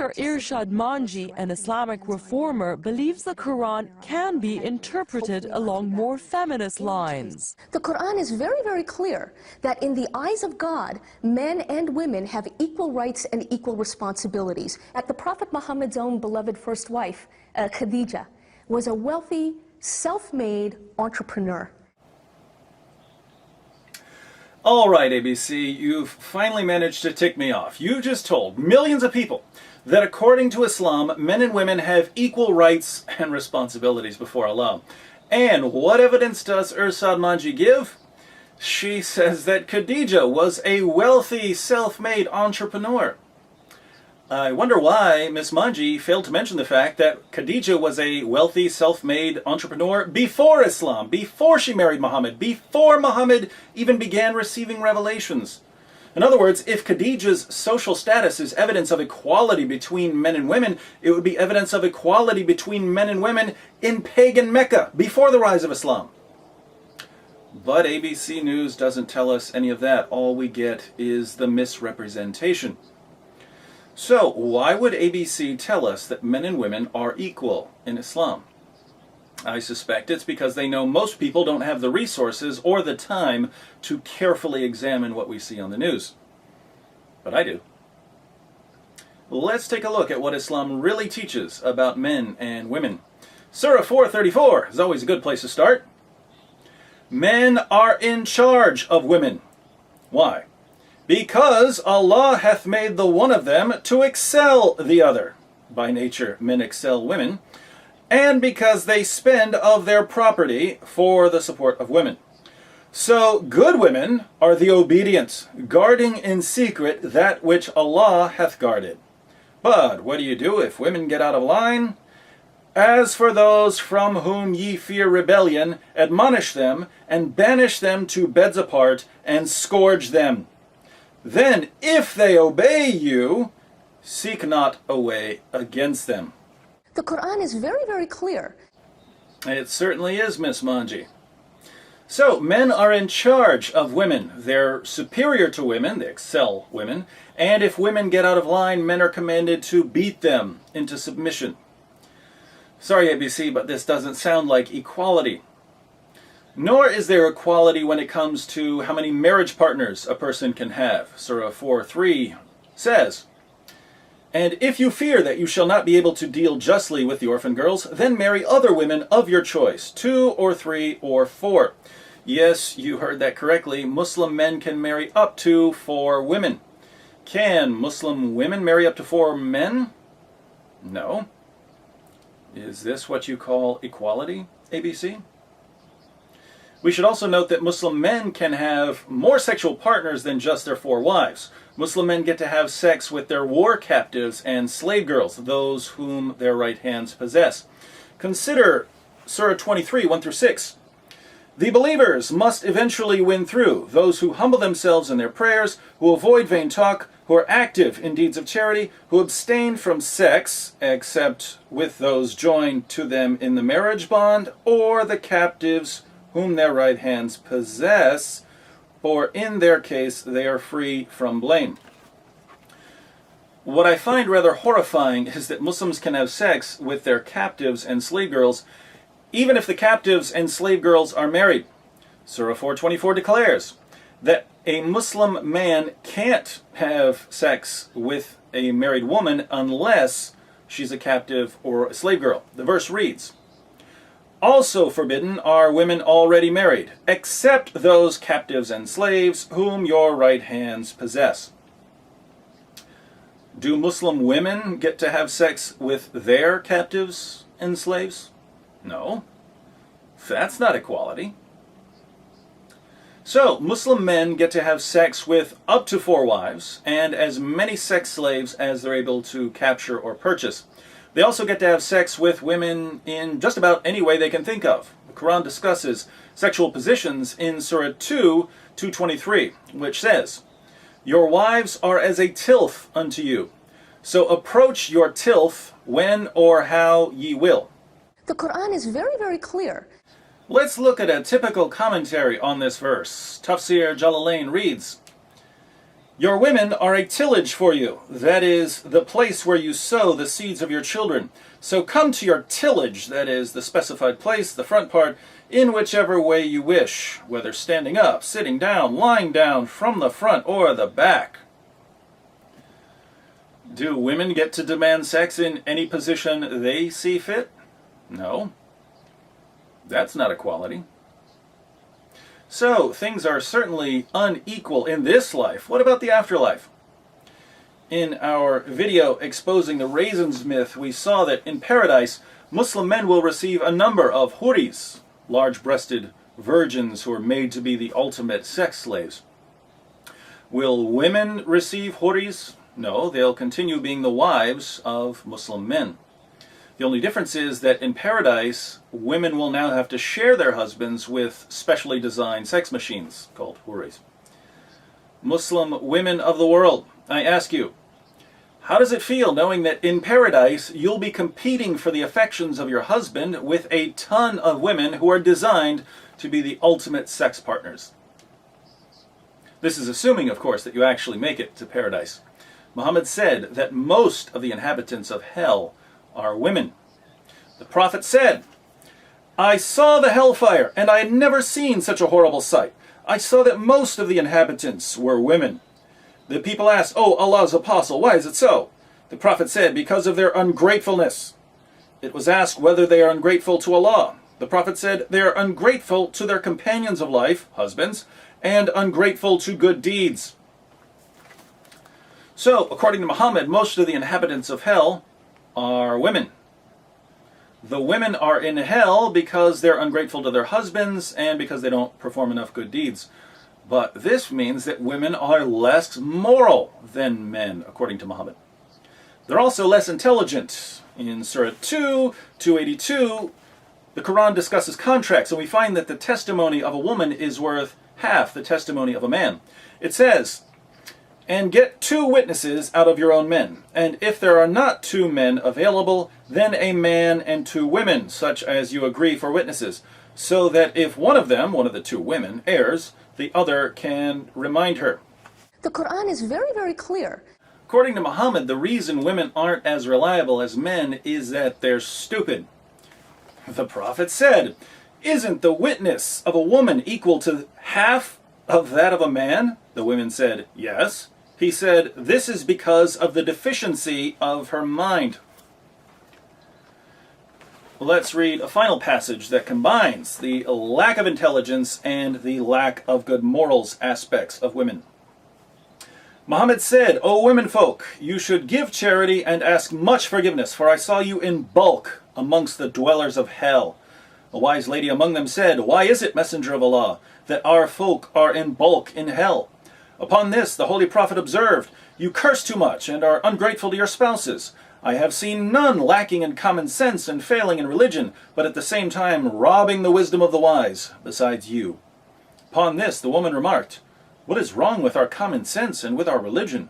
Dr. Irshad Manji, an Islamic reformer, believes the Quran can be interpreted along more feminist lines. The Quran is very, very clear that in the eyes of God, men and women have equal rights and equal responsibilities. The Prophet Muhammad's own beloved first wife, Khadija, was a wealthy, self-made entrepreneur. All right, ABC, you've finally managed to tick me off. You just told millions of people that according to Islam, men and women have equal rights and responsibilities before Allah. And what evidence does Irshad Manji give? She says that Khadija was a wealthy, self-made entrepreneur. I wonder why Miss Manji failed to mention the fact that Khadija was a wealthy, self-made entrepreneur before Islam, before she married Muhammad, before Muhammad even began receiving revelations. In other words, if Khadija's social status is evidence of equality between men and women, it would be evidence of equality between men and women in pagan Mecca, before the rise of Islam. But ABC News doesn't tell us any of that. All we get is the misrepresentation. So, why would ABC tell us that men and women are equal in Islam? I suspect it's because they know most people don't have the resources or the time to carefully examine what we see on the news. But I do. Let's take a look at what Islam really teaches about men and women. Surah 434 is always a good place to start. Men are in charge of women. Why? Because Allah hath made the one of them to excel the other. By nature, men excel women. And because they spend of their property for the support of women. So good women are the obedient, guarding in secret that which Allah hath guarded. But what do you do if women get out of line? As for those from whom ye fear rebellion, admonish them, and banish them to beds apart, and scourge them. Then, if they obey you, seek not a way against them. The Quran is very, very clear. It certainly is, Miss Manji. So, men are in charge of women. They're superior to women, they excel women, and if women get out of line, men are commanded to beat them into submission. Sorry, ABC, but this doesn't sound like equality. Nor is there equality when it comes to how many marriage partners a person can have. Surah 4:3 says, "And if you fear that you shall not be able to deal justly with the orphan girls, then marry other women of your choice, 2 or 3 or 4. Yes, you heard that correctly. Muslim men can marry up to 4 women. Can Muslim women marry up to 4 men? No. Is this what you call equality, ABC? We should also note that Muslim men can have more sexual partners than just their 4 wives. Muslim men get to have sex with their war captives and slave girls, those whom their right hands possess. Consider Surah 23, 1-6. The believers must eventually win through, those who humble themselves in their prayers, who avoid vain talk, who are active in deeds of charity, who abstain from sex, except with those joined to them in the marriage bond, or the captives whom their right hands possess, for in their case they are free from blame." What I find rather horrifying is that Muslims can have sex with their captives and slave girls, even if the captives and slave girls are married. Surah 4:24 declares that a Muslim man can't have sex with a married woman unless she's a captive or a slave girl. The verse reads, "Also forbidden are women already married, except those captives and slaves whom your right hands possess." Do Muslim women get to have sex with their captives and slaves? No. That's not equality. So, Muslim men get to have sex with up to 4 wives and as many sex slaves as they're able to capture or purchase. They also get to have sex with women in just about any way they can think of. The Quran discusses sexual positions in Surah 2, 2:23, which says, "Your wives are as a tilth unto you, so approach your tilth when or how ye will." The Quran is very, very clear. Let's look at a typical commentary on this verse. Tafsir Jalalain reads, Your women are a tillage for you, that is, the place where you sow the seeds of your children. So come to your tillage, that is, the specified place, the front part, in whichever way you wish, whether standing up, sitting down, lying down, from the front or the back. Do women get to demand sex in any position they see fit? No. That's not equality. So, things are certainly unequal in this life. What about the afterlife? In our video exposing the raisins myth, we saw that in paradise, Muslim men will receive a number of huris, large-breasted virgins who are made to be the ultimate sex slaves. Will women receive huris? No, they'll continue being the wives of Muslim men. The only difference is that in paradise, women will now have to share their husbands with specially designed sex machines called huris. Muslim women of the world, I ask you, how does it feel knowing that in paradise you'll be competing for the affections of your husband with a ton of women who are designed to be the ultimate sex partners? This is assuming, of course, that you actually make it to paradise. Muhammad said that most of the inhabitants of hell are women. The Prophet said, I saw the hellfire, and I had never seen such a horrible sight. I saw that most of the inhabitants were women. The people asked, Oh, Allah's apostle, why is it so? The Prophet said, because of their ungratefulness. It was asked whether they are ungrateful to Allah. The Prophet said, they are ungrateful to their companions of life, husbands, and ungrateful to good deeds. So, according to Muhammad, most of the inhabitants of hell are women. The women are in hell because they're ungrateful to their husbands and because they don't perform enough good deeds. But this means that women are less moral than men, according to Muhammad. They're also less intelligent. In Surah 2, 282, the Quran discusses contracts, and we find that the testimony of a woman is worth half the testimony of a man. It says, and get 2 witnesses out of your own men. And if there are not 2 men available, then a man and 2 women, such as you agree for witnesses, so that if one of them, one of the 2 women, errs, the other can remind her. The Quran is very, very clear. According to Muhammad, the reason women aren't as reliable as men is that they're stupid. The Prophet said, isn't the witness of a woman equal to half of that of a man? The women said, yes. He said, this is because of the deficiency of her mind. Let's read a final passage that combines the lack of intelligence and the lack of good morals aspects of women. Muhammad said, O womenfolk, you should give charity and ask much forgiveness, for I saw you in bulk amongst the dwellers of hell. A wise lady among them said, why is it, Messenger of Allah, that our folk are in bulk in hell? Upon this, the Holy Prophet observed, you curse too much and are ungrateful to your spouses. I have seen none lacking in common sense and failing in religion, but at the same time robbing the wisdom of the wise, besides you. Upon this, the woman remarked, what is wrong with our common sense and with our religion?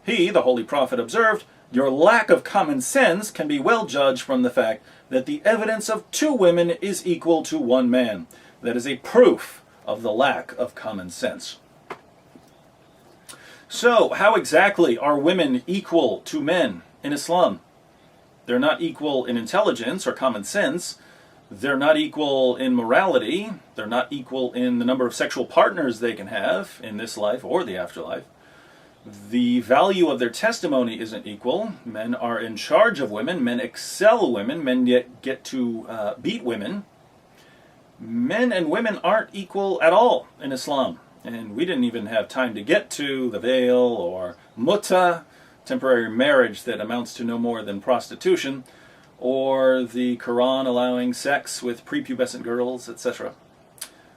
He, the Holy Prophet, observed, your lack of common sense can be well judged from the fact that the evidence of 2 women is equal to 1 man. That is a proof of the lack of common sense. So, how exactly are women equal to men in Islam? They're not equal in intelligence or common sense. They're not equal in morality. They're not equal in the number of sexual partners they can have in this life or the afterlife. The value of their testimony isn't equal. Men are in charge of women. Men excel women. Men get to beat women. Men and women aren't equal at all in Islam. And we didn't even have time to get to the veil or mutta, temporary marriage that amounts to no more than prostitution, or the Quran allowing sex with prepubescent girls, etc.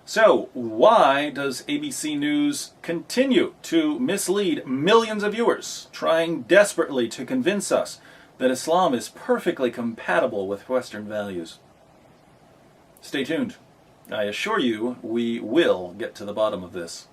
So, why does ABC News continue to mislead millions of viewers, trying desperately to convince us that Islam is perfectly compatible with Western values? Stay tuned. I assure you, we will get to the bottom of this.